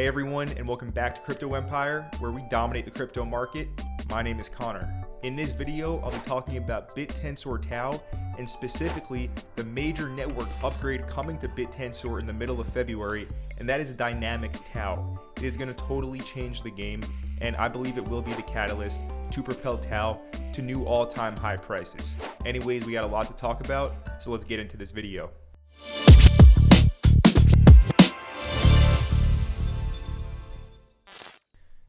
Hey everyone, and welcome back to Crypto Empire, where we dominate the crypto market. My name is Connor. In this video, I'll be talking about Bittensor TAO, and specifically the major network upgrade coming to Bittensor in the middle of February, and that is Dynamic TAO. It is going to totally change the game, and I believe it will be the catalyst to propel TAO to new all-time high prices. Anyways, we got a lot to talk about, so let's get into this video.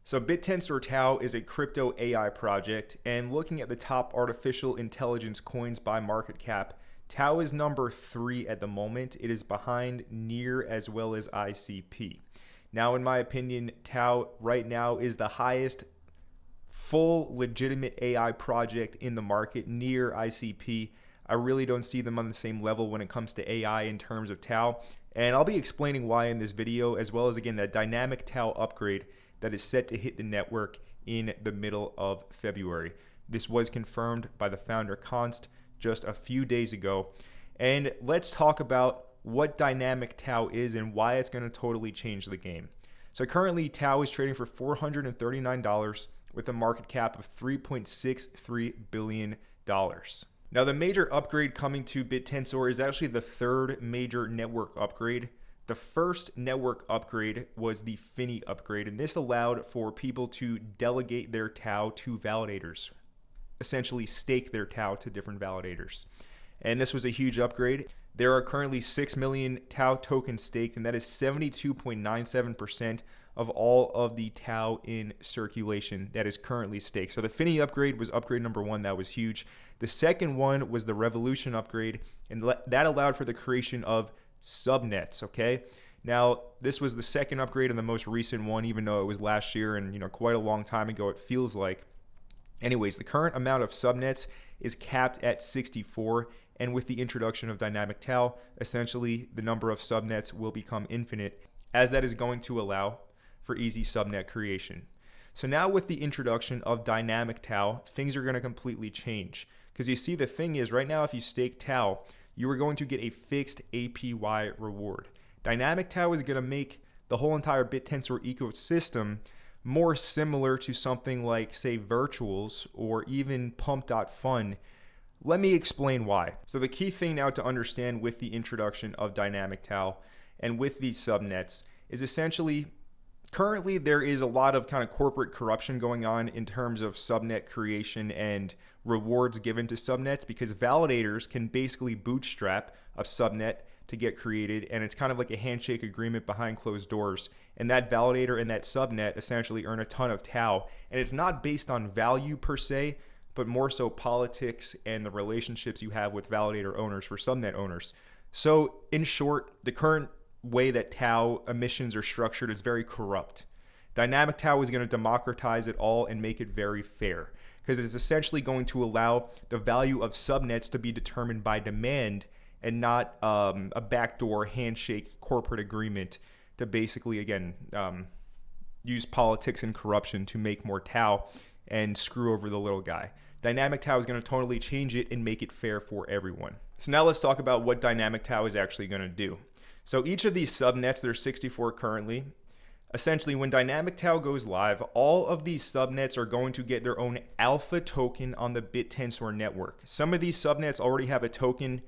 So Bittensor TAO is a crypto AI project, and looking at the top artificial intelligence coins by market cap, TAO is number 3 at the moment. It is behind NEAR as well as ICP. Now, in my opinion, TAO right now is the highest full legitimate AI project in the market. NEAR, ICP, I really don't see them on the same level when it comes to AI in terms of TAO, and I'll be explaining why in this video, as well as again that Dynamic TAO upgrade that is set to hit the network in the middle of February. This was confirmed by the founder Const just a few days ago. And let's talk about what Dynamic TAO is and why it's going to totally change the game. So currently TAO is trading for $439 with a market cap of $3.63 billion. Now the major upgrade coming to Bittensor is actually the third major network upgrade. The first network upgrade was the Finny upgrade, and this allowed for people to delegate their TAO to validators, essentially stake their TAO to different validators. And this was a huge upgrade. There are currently 6 million TAO tokens staked, and that is 72.97% of all of the TAO in circulation that is currently staked. So the Finny upgrade was upgrade number 1. That was huge. The second one was the Revolution upgrade, and that allowed for the creation of subnets. Okay, now this was the second upgrade and the most recent one, even though it was last year and quite a long time ago, it feels like. Anyways, the current amount of subnets is capped at 64, and with the introduction of Dynamic TAO, essentially the number of subnets will become infinite, as that is going to allow for easy subnet creation. So now with the introduction of Dynamic TAO, things are going to completely change, because you see, the thing is, right now if you stake TAO, you are going to get a fixed APY reward. Dynamic TAO is going to make the whole entire Bittensor ecosystem more similar to something like, say, Virtuals or even Pump.fun. Let me explain why. So the key thing now to understand with the introduction of Dynamic TAO and with these subnets is essentially, currently there is a lot of kind of corporate corruption going on in terms of subnet creation and rewards given to subnets, because validators can basically bootstrap a subnet to get created, and it's kind of like a handshake agreement behind closed doors, and that validator and that subnet essentially earn a ton of TAO, and it's not based on value per se, but more so politics and the relationships you have with validator owners for subnet owners. So in short, the current way that TAO emissions are structured is very corrupt. Dynamic TAO is going to democratize it all and make it very fair, because it's essentially going to allow the value of subnets to be determined by demand and not a backdoor handshake corporate agreement to basically, again, use politics and corruption to make more TAO and screw over the little guy. Dynamic TAO is going to totally change it and make it fair for everyone. So now let's talk about what Dynamic TAO is actually going to do. So each of these subnets, there's 64 currently. Essentially, when Dynamic TAO goes live, all of these subnets are going to get their own alpha token on the Bittensor network. Some of these subnets already have a token,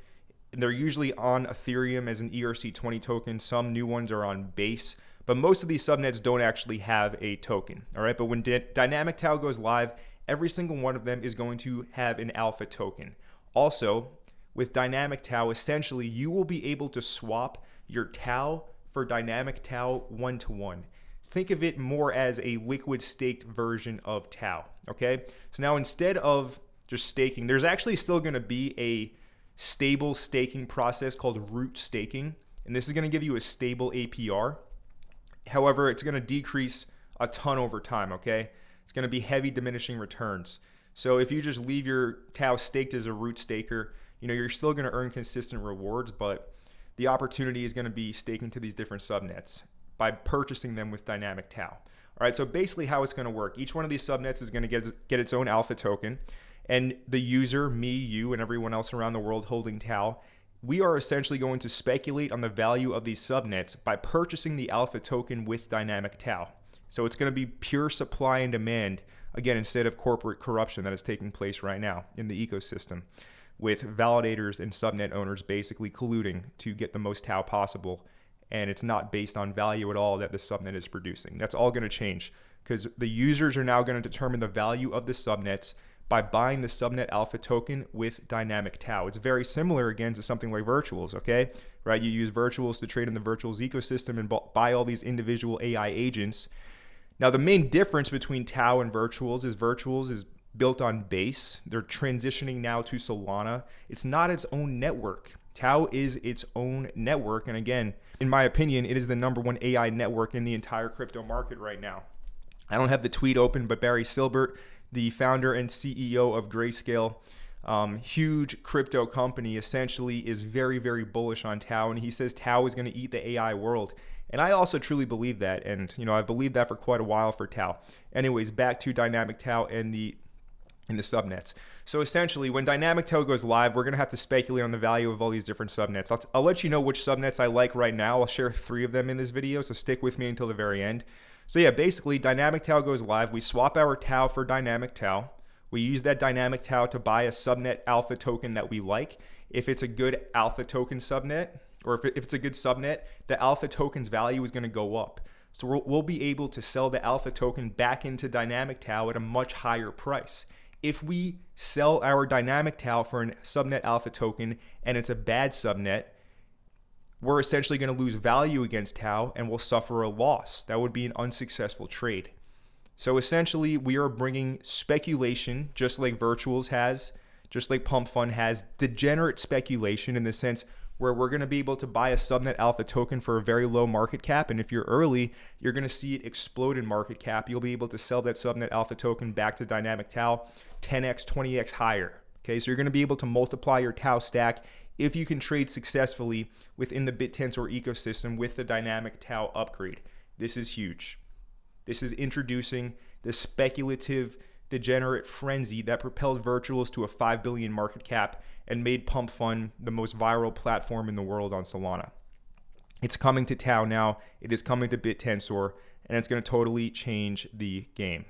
and they're usually on Ethereum as an ERC20 token. Some new ones are on Base, but most of these subnets don't actually have a token. All right, but when Dynamic TAO goes live, every single one of them is going to have an alpha token. Also, with Dynamic TAO, essentially, you will be able to swap your TAO for Dynamic TAO 1-to-1. Think of it more as a liquid staked version of TAO, okay? So now instead of just staking, there's actually still going to be a stable staking process called root staking, and this is going to give you a stable APR. However, it's going to decrease a ton over time, okay? It's going to be heavy diminishing returns. So if you just leave your TAO staked as a root staker, you're still going to earn consistent rewards, but the opportunity is going to be staking to these different subnets by purchasing them with Dynamic TAO. All right, so basically how it's going to work, each one of these subnets is going to get its own alpha token, and the user, me, you, and everyone else around the world holding TAO we are essentially going to speculate on the value of these subnets by purchasing the alpha token with Dynamic TAO. So it's going to be pure supply and demand, again, instead of corporate corruption that is taking place right now in the ecosystem, with validators and subnet owners basically colluding to get the most TAO possible. And it's not based on value at all that the subnet is producing. That's all going to change because the users are now going to determine the value of the subnets by buying the subnet alpha token with Dynamic TAO. It's very similar again to something like virtuals, okay? Right? You use virtuals to trade in the virtuals ecosystem and buy all these individual AI agents. Now, the main difference between TAO and virtuals is built on Base. They're transitioning now to Solana. It's not its own network. TAO is its own network. And again, in my opinion, it is the #1 AI network in the entire crypto market right now. I don't have the tweet open, but Barry Silbert, the founder and CEO of Grayscale, huge crypto company, essentially is very, very bullish on TAO. And he says TAO is going to eat the AI world. And I also truly believe that. And, I've believed that for quite a while for TAO. Anyways, back to Dynamic TAO and the subnets. So essentially, when Dynamic TAO goes live, we're going to have to speculate on the value of all these different subnets. I'll let you know which subnets I like right now. I'll share 3 of them in this video, so stick with me until the very end. So yeah, basically, Dynamic TAO goes live. We swap our TAO for Dynamic TAO. We use that Dynamic TAO to buy a subnet alpha token that we like. If it's a good alpha token subnet, or if it's a good subnet, the alpha token's value is going to go up. So we'll be able to sell the alpha token back into Dynamic TAO at a much higher price. If we sell our Dynamic TAO for a subnet alpha token and it's a bad subnet, we're essentially going to lose value against TAO and we'll suffer a loss. That would be an unsuccessful trade. So essentially, we are bringing speculation, just like virtuals has, just like Pump Fund has, degenerate speculation in the sense where we're going to be able to buy a subnet alpha token for a very low market cap. And if you're early, you're going to see it explode in market cap. You'll be able to sell that subnet alpha token back to Dynamic TAO 10x, 20x higher. Okay, so you're going to be able to multiply your TAO stack if you can trade successfully within the Bittensor ecosystem with the Dynamic TAO upgrade. This is huge. This is introducing the speculative degenerate frenzy that propelled virtuals to a 5 billion market cap and made Pump Fund the most viral platform in the world on Solana. It's coming to TAO now. It is coming to Bittensor, and it's going to totally change the game.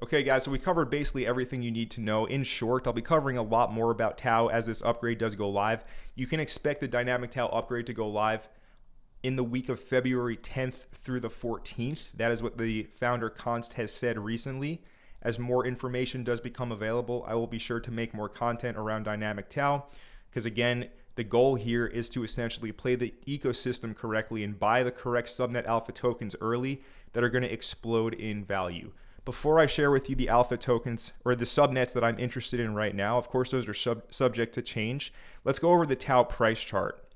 Okay, guys, so we covered basically everything you need to know. In short, I'll be covering a lot more about TAO as this upgrade does go live. You can expect the Dynamic TAO upgrade to go live in the week of February 10th through the 14th. That is what the founder Const has said recently. As more information does become available, I will be sure to make more content around Dynamic TAO because, again, the goal here is to essentially play the ecosystem correctly and buy the correct subnet alpha tokens early that are going to explode in value. Before I share with you the alpha tokens or the subnets that I'm interested in right now, of course, those are subject to change. Let's go over the TAO price chart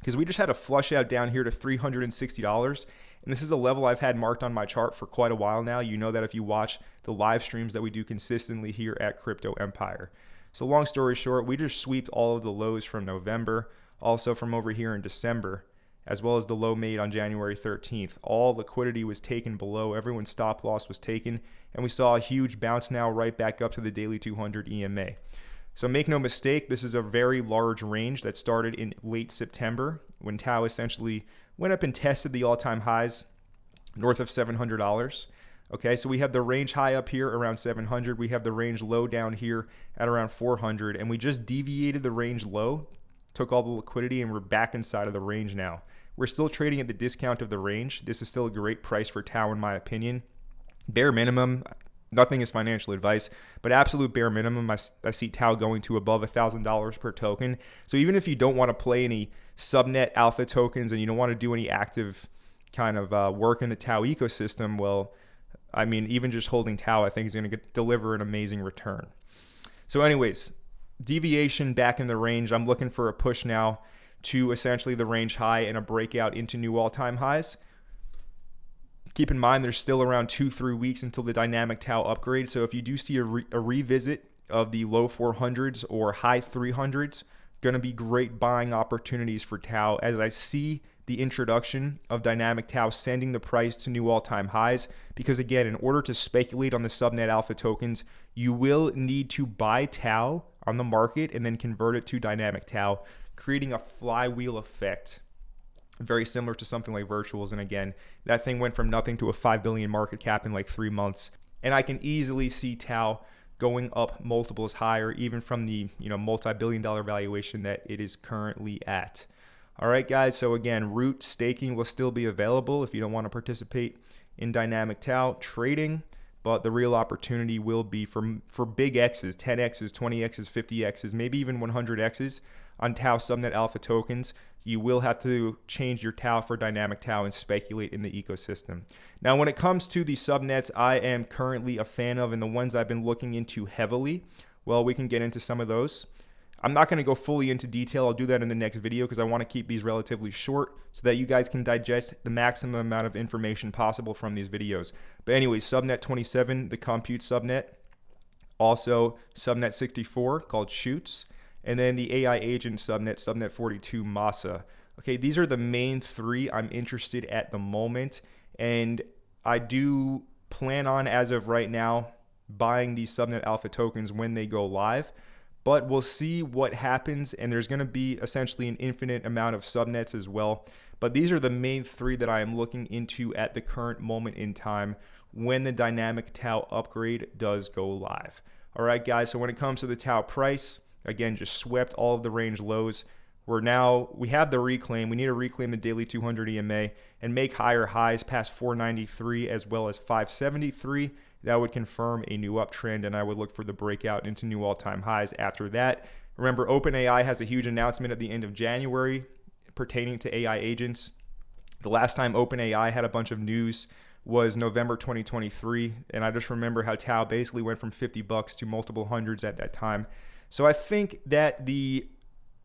because we just had a flush out down here to $360. And this is a level I've had marked on my chart for quite a while now. You know that if you watch the live streams that we do consistently here at Crypto Empire. So long story short, we just sweeped all of the lows from November, also from over here in December, as well as the low made on January 13th. All liquidity was taken below, everyone's stop loss was taken, and we saw a huge bounce now right back up to the daily 200 EMA. So make no mistake, this is a very large range that started in late September when TAO essentially went up and tested the all-time highs north of $700. Okay, so we have the range high up here around 700. We have the range low down here at around 400, and we just deviated the range low, took all the liquidity, and we're back inside of the range now. We're still trading at the discount of the range. This is still a great price for TAO in my opinion. Bare minimum, nothing is financial advice, but absolute bare minimum, I see TAO going to above $1,000 per token. So even if you don't want to play any subnet alpha tokens and you don't want to do any active kind of work in the TAO ecosystem, well, I mean, even just holding TAO, I think is going to deliver an amazing return. So anyways, deviation back in the range. I'm looking for a push now to essentially the range high and a breakout into new all-time highs. Keep in mind, there's still around 2-3 weeks until the Dynamic TAO upgrade. So if you do see a revisit of the low 400s or high 300s, going to be great buying opportunities for TAO as I see the introduction of Dynamic TAO sending the price to new all-time highs. Because again, in order to speculate on the subnet alpha tokens, you will need to buy TAO on the market and then convert it to Dynamic TAO creating a flywheel effect, very similar to something like virtuals. And again, that thing went from nothing to a 5 billion market cap in like 3 months. And I can easily see TAO going up multiples higher, even from the multi-billion-dollar valuation that it is currently at. All right, guys. So again, root staking will still be available if you don't want to participate in dynamic TAO trading, but the real opportunity will be for big X's, 10X's, 20X's, 50X's, maybe even 100X's on TAO Subnet Alpha tokens. You will have to change your TAO for dynamic TAO and speculate in the ecosystem. Now, when it comes to the subnets I am currently a fan of and the ones I've been looking into heavily, well, we can get into some of those. I'm not going to go fully into detail. I'll do that in the next video because I want to keep these relatively short so that you guys can digest the maximum amount of information possible from these videos. But anyway, Subnet 27, the compute subnet. Also, Subnet 64 called Shoots. And then the AI agent subnet, Subnet 42 Masa. Okay, these are the main three I'm interested at the moment. And I do plan on, as of right now, buying these Subnet Alpha tokens when they go live. But we'll see what happens, and there's going to be essentially an infinite amount of subnets as well. But these are the main three that I am looking into at the current moment in time when the dynamic TAO upgrade does go live. All right, guys, so when it comes to the TAO price, again, just swept all of the range lows. We have the reclaim. We need to reclaim the daily 200 EMA and make higher highs past 493 as well as 573. That would confirm a new uptrend, and I would look for the breakout into new all-time highs after that. Remember, OpenAI has a huge announcement at the end of January pertaining to AI agents. The last time OpenAI had a bunch of news was November 2023, and I just remember how TAO basically went from $50 to multiple hundreds at that time. So I think that the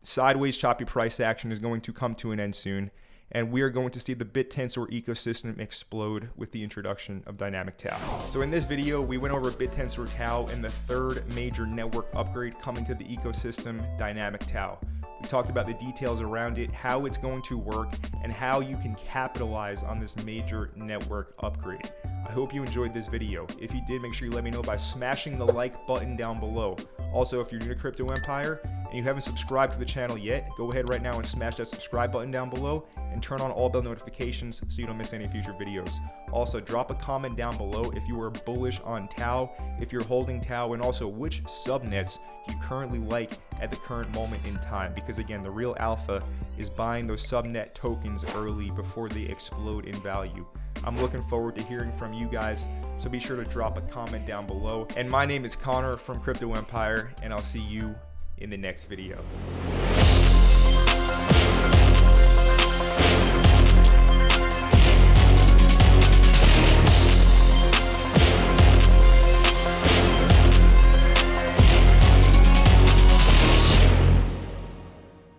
sideways choppy price action is going to come to an end soon, and we are going to see the Bittensor ecosystem explode with the introduction of dynamic TAO. So in this video, we went over Bittensor TAO and the third major network upgrade coming to the ecosystem, dynamic TAO. We talked about the details around it, how it's going to work, and how you can capitalize on this major network upgrade. I hope you enjoyed this video. If you did, make sure you let me know by smashing the like button down below. Also, if you're new to Crypto Empire and you haven't subscribed to the channel yet, go ahead right now and smash that subscribe button down below and turn on all bell notifications so you don't miss any future videos. Also, drop a comment down below if you are bullish on TAO, if you're holding TAO, and also which subnets you currently like at the current moment in time. Because again, the real alpha is buying those subnet tokens early before they explode in value. I'm looking forward to hearing from you guys, so be sure to drop a comment down below. And my name is Connor from Crypto Empire, and I'll see you in the next video.